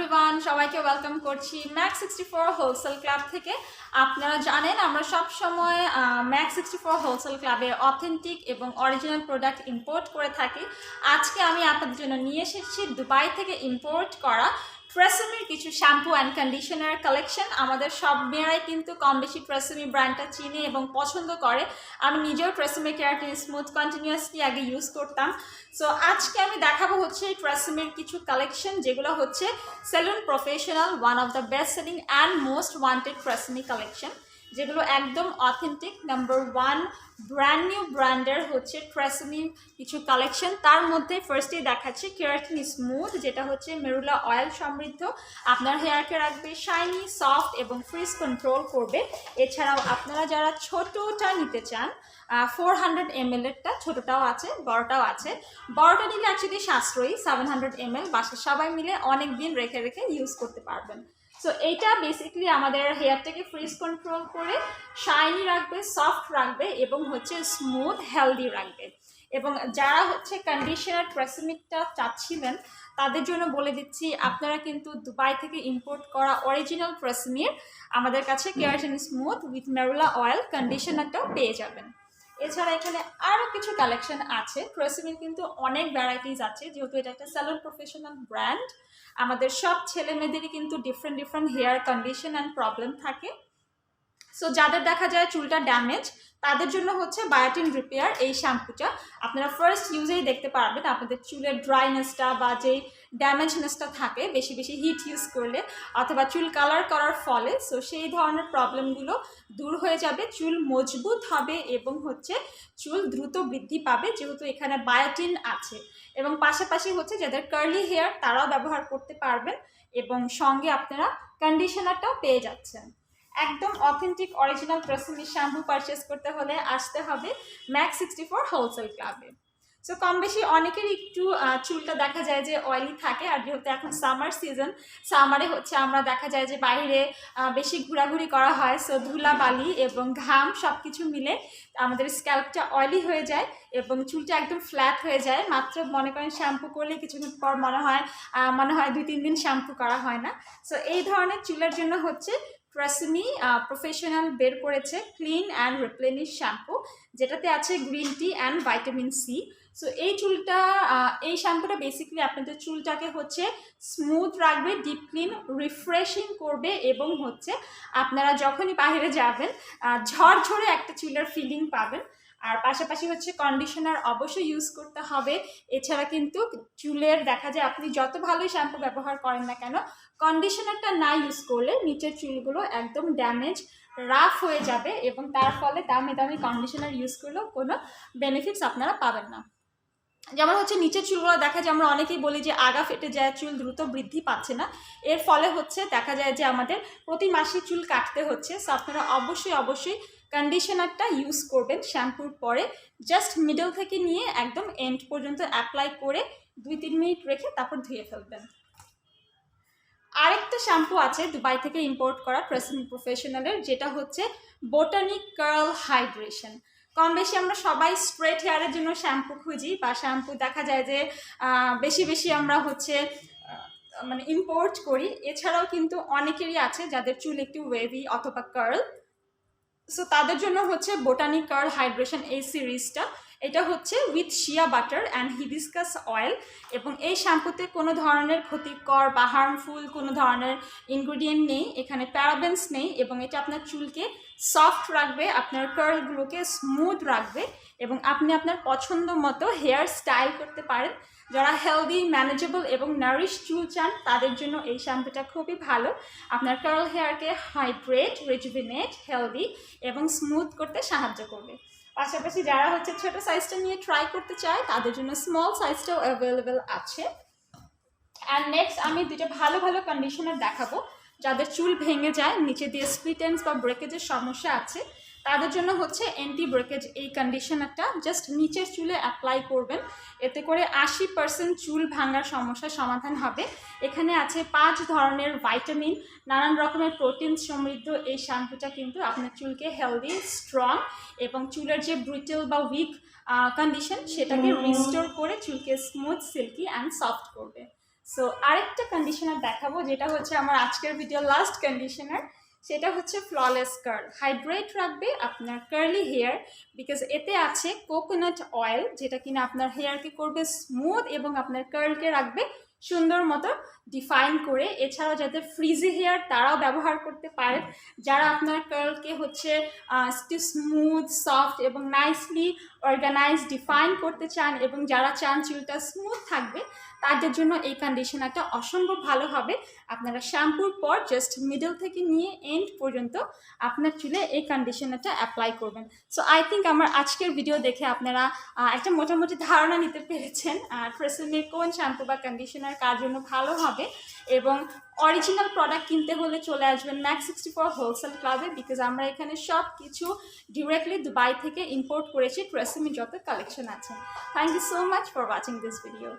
Everyone, সবাইকে welcome করছি Mak64 wholesale club থেকে। আপনারা জানেন আমরা সব সময় Mak64 হোলসেল ক্লাবে অথেন্টিক এবং অরিজিনাল প্রোডাক্ট ইম্পোর্ট করে থাকি। আজকে আমি আপনাদের জন্য নিয়ে এসেছি দুবাই থেকে ইম্পোর্ট করা TRESemme কিছু শ্যাম্পু অ্যান্ড কন্ডিশনার কালেকশন। আমাদের সব মেয়েরাই কিন্তু কম বেশি TRESemme ব্র্যান্ডটা চিনে এবং পছন্দ করে। আমি নিজেও TRESemme Keratin Smooth কন্টিনিউয়াসলি আগে ইউজ করতাম। সো আজকে আমি দেখাবো হচ্ছে TRESemme কিছু কালেকশন যেগুলো হচ্ছে salon professional one of the best selling and most wanted TRESemme collection, যেগুলো একদম অথেন্টিক নাম্বার 1 ব্র্যান্ড নিউ ব্র্যান্ডের হচ্ছে TRESemme কিছু কালেকশন। তার মধ্যে ফার্স্টেই দেখাচ্ছি Keratin Smooth, যেটা হচ্ছে মেরুলা অয়েল সমৃদ্ধ, আপনার হেয়ারকে রাখবে শাইনি, সফট এবং ফ্রিজ কন্ট্রোল করবে। এছাড়াও আপনারা যারা ছোটটা নিতে চান 400 ml এরটা, ছোটটাও আছে বড়টাও আছে। বড়টা নিলে অ্যাকচুয়ালি সাশ্রয়ী, 700 ml, বাসায় সবাই মিলে অনেক দিন রেখে রেখে ইউজ করতে পারবেন। সো এইটা বেসিক্যালি আমাদের হেয়ারটাকে ফ্রিজ কন্ট্রোল করে শাইনি রাখবে, সফট রাখবে এবং হচ্ছে স্মুথ হেলদি রাখবে। এবং যারা হচ্ছে কন্ডিশনার TRESsemmeটা চাচ্ছিলেন তাদের জন্য বলে দিচ্ছি, আপনারা কিন্তু দুবাই থেকে ইম্পোর্ট করা অরিজিনাল TRESemme আমাদের কাছে Keratin Smooth উইথ মেরুলা অয়েল কন্ডিশনারটাও পেয়ে যাবেন। এছাড়া এখানে আরও কিছু কালেকশন আছে। TRESemme কিন্তু অনেক ভ্যারাইটিস আছে, যেহেতু এটা একটা সেলুন প্রফেশনাল ব্র্যান্ড। আমাদের সব ছেলে মেয়েদেরই কিন্তু different hair condition and problem থাকে। সো যাদের দেখা যায় চুলটা ড্যামেজ, তাদের জন্য হচ্ছে বায়োটিন রিপেয়ার এই শ্যাম্পুটা আপনারা ফার্স্ট ইউজেই দেখতে পারবেন। আপনাদের চুলের ড্রাইনেসটা বা যেই ড্যামেজনেসটা থাকে বেশি হিট ইউজ করলে অথবা চুল কালার করার ফলে, সো সেই ধরনের প্রবলেমগুলো দূর হয়ে যাবে, চুল মজবুত হবে এবং হচ্ছে চুল দ্রুত বৃদ্ধি পাবে, যেহেতু এখানে বায়োটিন আছে। এবং পাশাপাশি হচ্ছে যাদের কার্লি হেয়ার তারাও ব্যবহার করতে পারবেন এবং সঙ্গে আপনারা কন্ডিশনারটাও পেয়ে যাচ্ছেন। একদম authentic original TRESemme shampoo purchase করতে হলে আসতে হবে Mak64 হোলসেল ক্লাবে। সো কম বেশি অনেকেরই একটু চুলটা দেখা যায় যে অয়েলি থাকে, আর যেহেতু এখন সামার সিজন, সামারে হচ্ছে আমরা দেখা যায় যে বাইরে বেশি ঘোরাঘুরি করা হয়, সো ধুলাবালি এবং ঘাম সব কিছু মিলে আমাদের স্ক্যাল্পটা অয়েলি হয়ে যায় এবং চুলটা একদম ফ্ল্যাট হয়ে যায়। মাত্র মনে করেন শ্যাম্পু করলে কিছুক্ষণ পর মনে হয় 2-3 দিন শ্যাম্পু করা হয় না। সো এই ধরনের চুলের জন্য হচ্ছে TRESemme প্রফেশনাল বের করেছে ক্লিন অ্যান্ড রিপ্লেনিশ শ্যাম্পু, যেটাতে আছে green tea and vitamin C. So এই শ্যাম্পুটা বেসিক্যালি আপনাদের চুলটাকে হচ্ছে স্মুথ রাখবে, ডিপ ক্লিন রিফ্রেশিং করবে এবং হচ্ছে আপনারা যখনই বাইরে যাবেন ঝরঝরে একটা চুলের ফিলিং পাবেন। আর পাশাপাশি হচ্ছে কন্ডিশনার অবশ্যই ইউজ করতে হবে। এছাড়া কিন্তু চুলের দেখা যায় আপনি যত ভালোই শ্যাম্পু ব্যবহার করেন না কেন, কন্ডিশনারটা না ইউজ করলে নিচের চুলগুলো একদম ড্যামেজ রাফ হয়ে যাবে এবং তার ফলে দামি কন্ডিশনার ইউজ করলেও কোনো বেনিফিটস আপনারা পাবেন না। যেমন হচ্ছে নিচের চুলগুলো দেখা যায়, আমরা অনেকেই বলি যে আগা ফেটে যায়, চুল দ্রুত বৃদ্ধি পাচ্ছে না। এর ফলে হচ্ছে দেখা যায় যে আমাদের প্রতি মাসে চুল কাটতে হচ্ছে। সো আপনারা অবশ্যই কন্ডিশনারটা ইউজ করবেন শ্যাম্পুর পরে, জাস্ট মিডল থেকে নিয়ে একদম এন্ড পর্যন্ত অ্যাপ্লাই করে 2-3 মিনিট রেখে তারপর ধুয়ে ফেলবেন। আরেকটা শ্যাম্পু আছে দুবাই থেকে ইম্পোর্ট করা TRESemme প্রফেশনালের, যেটা হচ্ছে বোটানিক কার্ল হাইড্রেশন। কম বেশি আমরা সবাই স্ট্রেট হেয়ারের জন্য শ্যাম্পু খুঁজি, বা শ্যাম্পু দেখা যায় যে বেশি আমরা হচ্ছে মানে ইম্পোর্ট করি। এছাড়াও কিন্তু অনেকেরই আছে যাদের চুল একটু ওয়েভি অথবা কার্ল, সো তাদের জন্য হচ্ছে বোটানিক কার্ল হাইড্রেশন এই সিরিজটা। এটা হচ্ছে with shea butter and hibiscus oil, এবং এই শ্যাম্পুতে কোনো ধরনের ক্ষতিকর বা হার্মফুল কোনো ধরনের ইনগ্রিডিয়েন্ট নেই, এখানে প্যারাবেন্স নেই, এবং এটা আপনার চুলকে সফট রাখবে, আপনার কার্লগুলোকে স্মুথ রাখবে এবং আপনি আপনার পছন্দ মতো হেয়ার স্টাইল করতে পারেন। যারা হেলদি, ম্যানেজেবল এবং নারিশ চুল চান তাদের জন্য এই শ্যাম্পুটা খুবই ভালো, আপনার কার্ল হেয়ারকে হাইড্রেট, রিজুভিনেট, হেলদি এবং স্মুথ করতে সাহায্য করবে। পাশাপাশি যারা হচ্ছে ছোটো সাইজটা নিয়ে ট্রাই করতে চায় তাদের জন্য স্মল সাইজটাও অ্যাভেলেবেল আছে। অ্যান্ড নেক্সট আমি দুটো ভালো কন্ডিশনার দেখাবো। যাদের চুল ভেঙে যায়, নিচে দিয়ে স্প্লিট এন্ডস বা ব্রেকেজের সমস্যা আছে, তাদের জন্য হচ্ছে অ্যান্টি ব্রেকেজ এই কন্ডিশনারটা জাস্ট নিচের চুলে অ্যাপ্লাই করবেন। এতে করে 80% চুল ভাঙার সমস্যার সমাধান হবে। এখানে আছে 5 ধরনের ভাইটামিন, নানান রকমের প্রোটিন সমৃদ্ধ এই শ্যাম্পুটা কিন্তু আপনার চুলকে হেলদি, স্ট্রং এবং চুলের যে ব্রিটেল বা উইক কন্ডিশন সেটাকে রিস্টোর করে চুলকে স্মুথ, সিল্কি অ্যান্ড সফট করবে। সো আরেকটা কন্ডিশনার দেখাবো, যেটা হচ্ছে আমার আজকের ভিডিও লাস্ট কন্ডিশনার। সেটা হচ্ছে ফ্ললেস কার্ল, হাইড্রেট রাখবে আপনার কার্লি হেয়ার, বিকজ এতে আছে কোকোনাট অয়েল, যেটা কিনা আপনার হেয়ারকে করবে স্মুথ এবং আপনার কার্লকে রাখবে সুন্দর মতো ডিফাইন করে। এছাড়াও যাদের ফ্রিজি হেয়ার তারাও ব্যবহার করতে পারেন, যারা আপনার কার্লকে হচ্ছে স্মুথ সফট এবং নাইসলি অর্গানাইজ ডিফাইন করতে চান, এবং যারা চান চুলটা স্মুথ থাকবে, তাদের জন্য এই কন্ডিশনারটা অসম্ভব ভালো হবে। আপনারা শ্যাম্পুর পর জাস্ট মিডল থেকে নিয়ে এন্ড পর্যন্ত আপনার চুলে এই কন্ডিশনারটা অ্যাপ্লাই করবেন। সো আই থিঙ্ক আমার আজকের ভিডিও দেখে আপনারা একটা মোটামুটি ধারণা নিতে পেরেছেন ট্রেসেমের কোন শ্যাম্পু বা কন্ডিশনার কার জন্য ভালো হবে। এবং অরিজিনাল প্রোডাক্ট কিনতে হলে চলে আসবেন Mak64 হোলসেল ক্লাবে, বিকজ আমরা এখানে সব কিছু ডিরেক্টলি দুবাই থেকে ইম্পোর্ট করেছি ট্রেসেমের যত কালেকশন আছে। Thank you so much for watching this video.